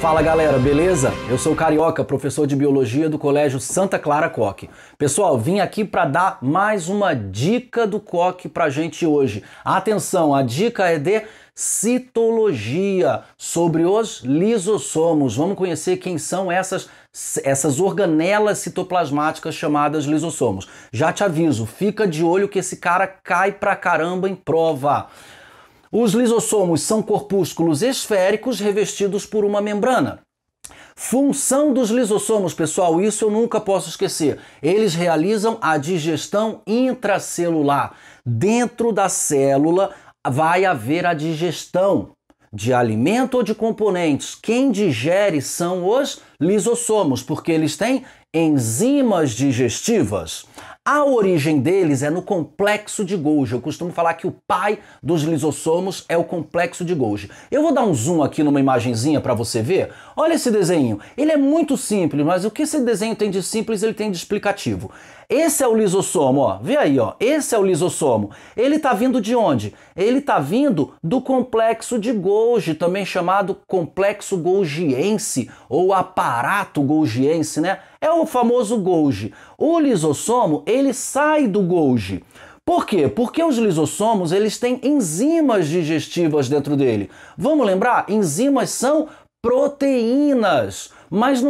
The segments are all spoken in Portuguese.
Fala galera, beleza? Eu sou o Carioca, professor de Biologia do Colégio Santa Clara Coque. Pessoal, vim aqui para dar mais uma dica do Coque pra gente hoje. Atenção, a dica é de citologia, sobre os lisossomos. Vamos conhecer quem são essas organelas citoplasmáticas chamadas lisossomos. Já te aviso, fica de olho que esse cara cai pra caramba em prova. Os lisossomos são corpúsculos esféricos revestidos por uma membrana. Função dos lisossomos, pessoal, isso eu nunca posso esquecer. Eles realizam a digestão intracelular. Dentro da célula vai haver a digestão de alimento ou de componentes. Quem digere são os lisossomos, porque eles têm enzimas digestivas. A origem deles é no complexo de Golgi. Eu costumo falar que o pai dos lisossomos é o complexo de Golgi. Eu vou dar um zoom aqui numa imagenzinha para você ver. Olha esse desenho. Ele é muito simples, mas o que esse desenho tem de simples, ele tem de explicativo. Esse é o lisossomo, ó. Vê aí, ó. Esse é o lisossomo. Ele tá vindo de onde? Ele tá vindo do complexo de Golgi, também chamado complexo golgiense ou aparato golgiense, né? É o famoso Golgi. O lisossomo, ele sai do Golgi. Por quê? Porque os lisossomos, eles têm enzimas digestivas dentro dele. Vamos lembrar? Enzimas são proteínas, mas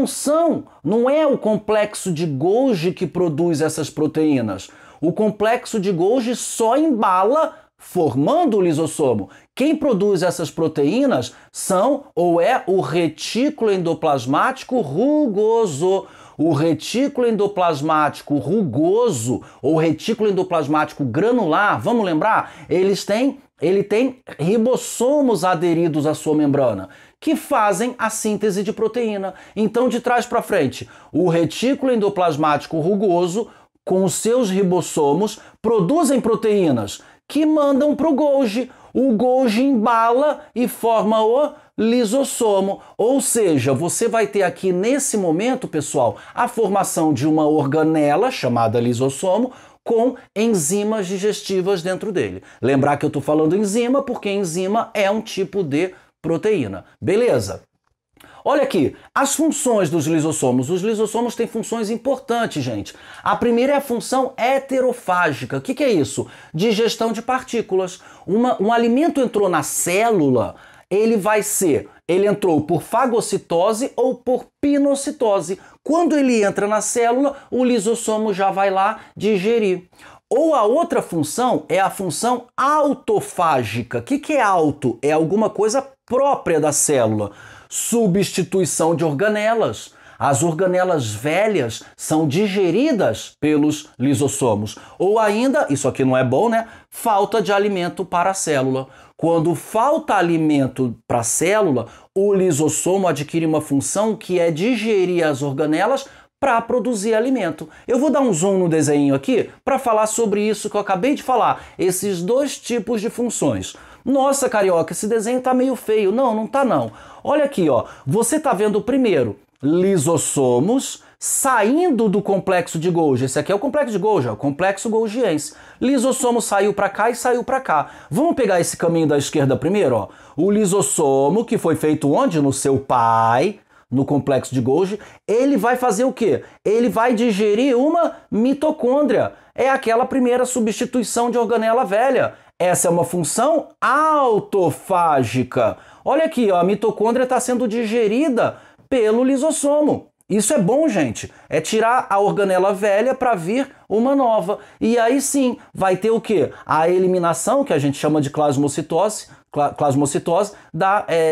não é o complexo de Golgi que produz essas proteínas. O complexo de Golgi só embala formando o lisossomo. Quem produz essas proteínas são ou é o retículo endoplasmático rugoso. O retículo endoplasmático rugoso ou retículo endoplasmático granular, vamos lembrar? Ele tem ribossomos aderidos à sua membrana, que fazem a síntese de proteína. Então, de trás para frente, o retículo endoplasmático rugoso, com os seus ribossomos, produzem proteínas que mandam para o Golgi. O Golgi embala e forma o lisossomo. Ou seja, você vai ter aqui nesse momento, pessoal, a formação de uma organela chamada lisossomo com enzimas digestivas dentro dele. Lembrar que eu estou falando enzima porque enzima é um tipo de proteína. Beleza? Olha aqui, as funções dos lisossomos. Os lisossomos têm funções importantes, gente. A primeira é a função heterofágica. O que é isso? Digestão de partículas. Um alimento entrou na célula, ele entrou por fagocitose ou por pinocitose. Quando ele entra na célula, o lisossomo já vai lá digerir. Ou a outra função é a função autofágica. O que é auto? É alguma coisa própria da célula. Substituição de organelas. As organelas velhas são digeridas pelos lisossomos. Ou ainda, isso aqui não é bom, né? Falta de alimento para a célula. Quando falta alimento para a célula, o lisossomo adquire uma função que é digerir as organelas para produzir alimento. Eu vou dar um zoom no desenho aqui para falar sobre isso que eu acabei de falar. Esses dois tipos de funções. Nossa, Carioca, esse desenho tá meio feio. Não, não tá não. Olha aqui, ó. Você tá vendo primeiro lisossomos saindo do complexo de Golgi. Esse aqui é o complexo de Golgi, é o complexo golgiense. Lisossomo saiu para cá e saiu para cá. Vamos pegar esse caminho da esquerda primeiro, ó. O lisossomo, que foi feito onde? No seu pai, no complexo de Golgi. Ele vai fazer o quê? Ele vai digerir uma mitocôndria. É aquela primeira substituição de organela velha. Essa é uma função autofágica. Olha aqui, ó, a mitocôndria está sendo digerida pelo lisossomo. Isso é bom, gente. É tirar a organela velha para vir uma nova. E aí sim, vai ter o quê? A eliminação, que a gente chama de plasmocitose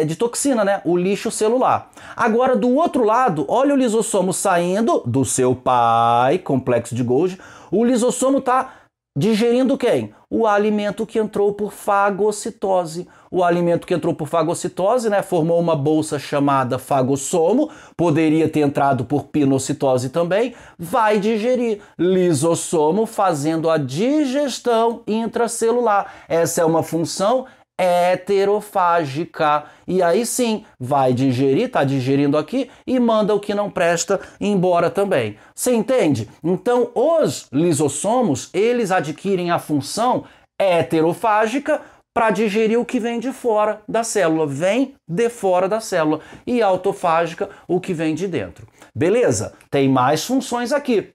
de toxina, né? O lixo celular. Agora, do outro lado, olha o lisossomo saindo do seu pai, complexo de Golgi. O lisossomo está digerindo quem? O alimento que entrou por fagocitose. O alimento que entrou por fagocitose, né, formou uma bolsa chamada fagossomo, poderia ter entrado por pinocitose também, vai digerir. Lisossomo fazendo a digestão intracelular. Essa é uma função heterofágica. E aí sim, vai digerir, tá digerindo aqui e manda o que não presta embora também. Você entende? Então, os lisossomos, eles adquirem a função heterofágica para digerir o que vem de fora da célula, vem de fora da célula, e autofágica, o que vem de dentro. Beleza? Tem mais funções aqui.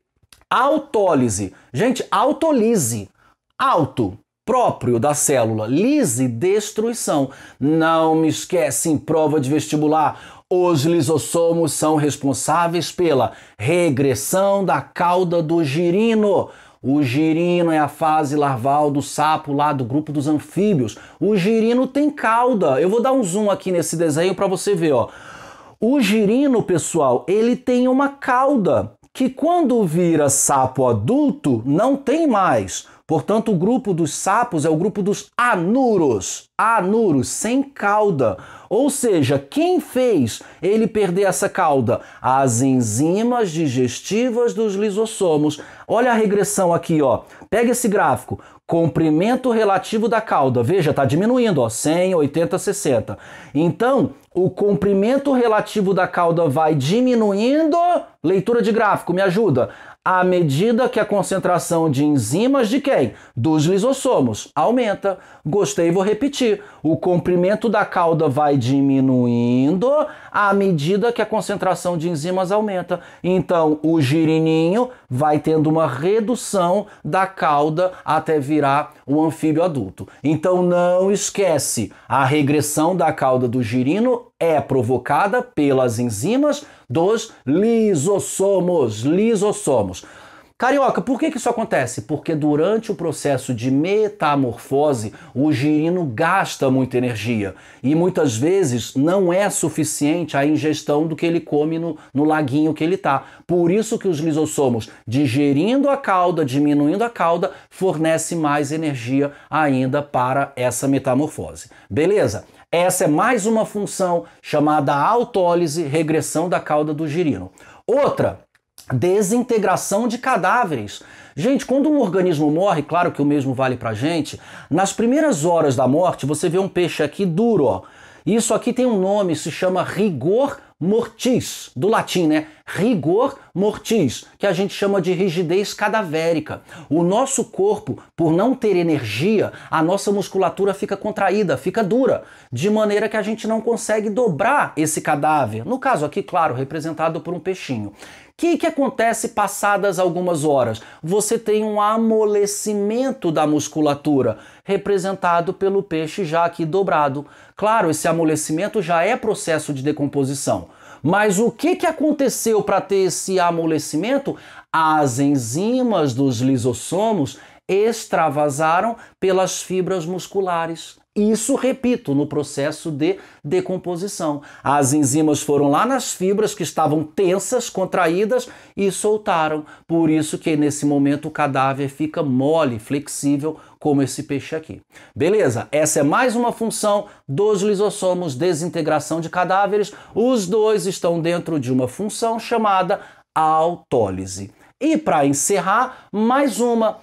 Autólise. Gente, autolise. Auto, próprio da célula. Lise, destruição. Não me esquece em prova de vestibular. Os lisossomos são responsáveis pela regressão da cauda do girino. O girino é a fase larval do sapo lá do grupo dos anfíbios. O girino tem cauda. Eu vou dar um zoom aqui nesse desenho para você ver, ó. O girino, pessoal, ele tem uma cauda que quando vira sapo adulto não tem mais. Portanto, o grupo dos sapos é o grupo dos anuros. Anuros, sem cauda. Ou seja, quem fez ele perder essa cauda? As enzimas digestivas dos lisossomos. Olha a regressão aqui, ó. Pega esse gráfico. Comprimento relativo da cauda. Veja, está diminuindo, ó. 100, 80, 60. Então, o comprimento relativo da cauda vai diminuindo. Leitura de gráfico, me ajuda. À medida que a concentração de enzimas de quem? Dos lisossomos aumenta. Gostei, vou repetir. O comprimento da cauda vai diminuindo à medida que a concentração de enzimas aumenta. Então, o girininho vai tendo uma redução da cauda até virar um anfíbio adulto. Então, não esquece, a regressão da cauda do girino é provocada pelas enzimas dos lisossomos. Lisossomos. Carioca, por que isso acontece? Porque durante o processo de metamorfose, o girino gasta muita energia e muitas vezes não é suficiente a ingestão do que ele come no laguinho que ele está. Por isso que os lisossomos, digerindo a cauda, diminuindo a cauda, fornece mais energia ainda para essa metamorfose. Beleza? Essa é mais uma função chamada autólise, regressão da cauda do girino. Outra, desintegração de cadáveres. Gente, quando um organismo morre, claro que o mesmo vale pra gente, nas primeiras horas da morte você vê um peixe aqui duro, ó. Isso aqui tem um nome, se chama rigor mortis, do latim, né? Rigor mortis, que a gente chama de rigidez cadavérica. O nosso corpo, por não ter energia, a nossa musculatura fica contraída, fica dura, de maneira que a gente não consegue dobrar esse cadáver. No caso aqui, claro, representado por um peixinho. O que acontece passadas algumas horas? Você tem um amolecimento da musculatura, representado pelo peixe já aqui dobrado. Claro, esse amolecimento já é processo de decomposição. Mas o que aconteceu para ter esse amolecimento? As enzimas dos lisossomos extravasaram pelas fibras musculares. Isso, repito, no processo de decomposição. As enzimas foram lá nas fibras que estavam tensas, contraídas e soltaram. Por isso que nesse momento o cadáver fica mole, flexível, como esse peixe aqui. Beleza, essa é mais uma função dos lisossomos, desintegração de cadáveres. Os dois estão dentro de uma função chamada autólise. E para encerrar, mais uma.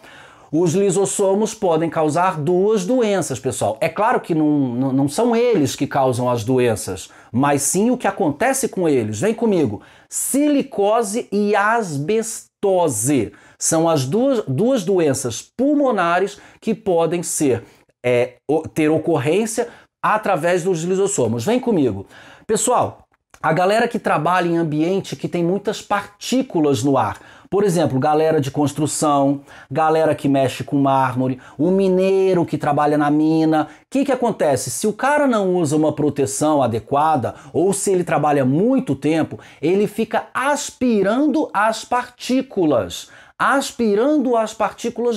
Os lisossomos podem causar duas doenças, pessoal. É claro que não são eles que causam as doenças, mas sim o que acontece com eles. Vem comigo. Silicose e asbestose são as duas doenças pulmonares que podem ter ocorrência através dos lisossomos. Vem comigo. Pessoal, a galera que trabalha em ambiente que tem muitas partículas no ar, por exemplo, galera de construção, galera que mexe com mármore, o mineiro que trabalha na mina. O que acontece? Se o cara não usa uma proteção adequada, ou se ele trabalha muito tempo, ele fica aspirando as partículas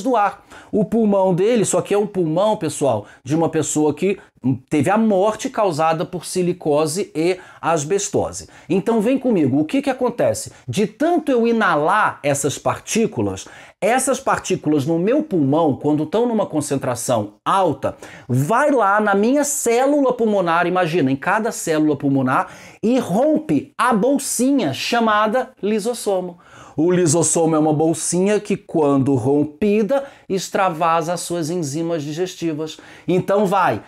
do ar. O pulmão dele, isso aqui é um pulmão, pessoal, de uma pessoa que teve a morte causada por silicose e asbestose. Então vem comigo, o que acontece? De tanto eu inalar essas partículas no meu pulmão, quando estão numa concentração alta, vai lá na minha célula pulmonar, imagina, em cada célula pulmonar, e rompe a bolsinha chamada lisossomo. O lisossomo é uma bolsinha que, quando rompida, extravasa as suas enzimas digestivas. Então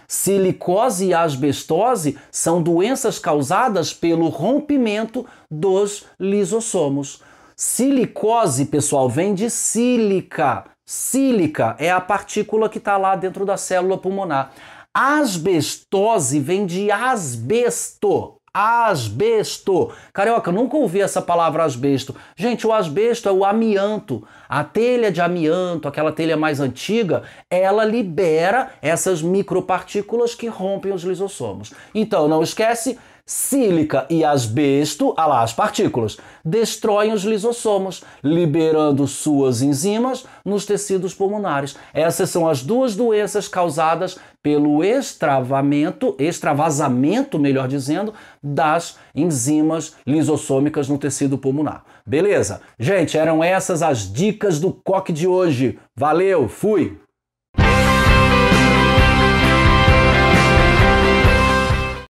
silicose e asbestose são doenças causadas pelo rompimento dos lisossomos. Silicose, pessoal, vem de sílica. Sílica é a partícula que está lá dentro da célula pulmonar. Asbestose vem de asbesto. Asbesto. Carioca, nunca ouvi essa palavra asbesto. Gente, o asbesto é o amianto. A telha de amianto, aquela telha mais antiga, ela libera essas micropartículas que rompem os lisossomos. Então, não esquece, sílica e asbesto, ah lá, as partículas, destroem os lisossomos, liberando suas enzimas nos tecidos pulmonares. Essas são as duas doenças causadas pelo extravasamento, melhor dizendo, das enzimas lisossômicas no tecido pulmonar. Beleza? Gente, eram essas as dicas do coque de hoje. Valeu, fui!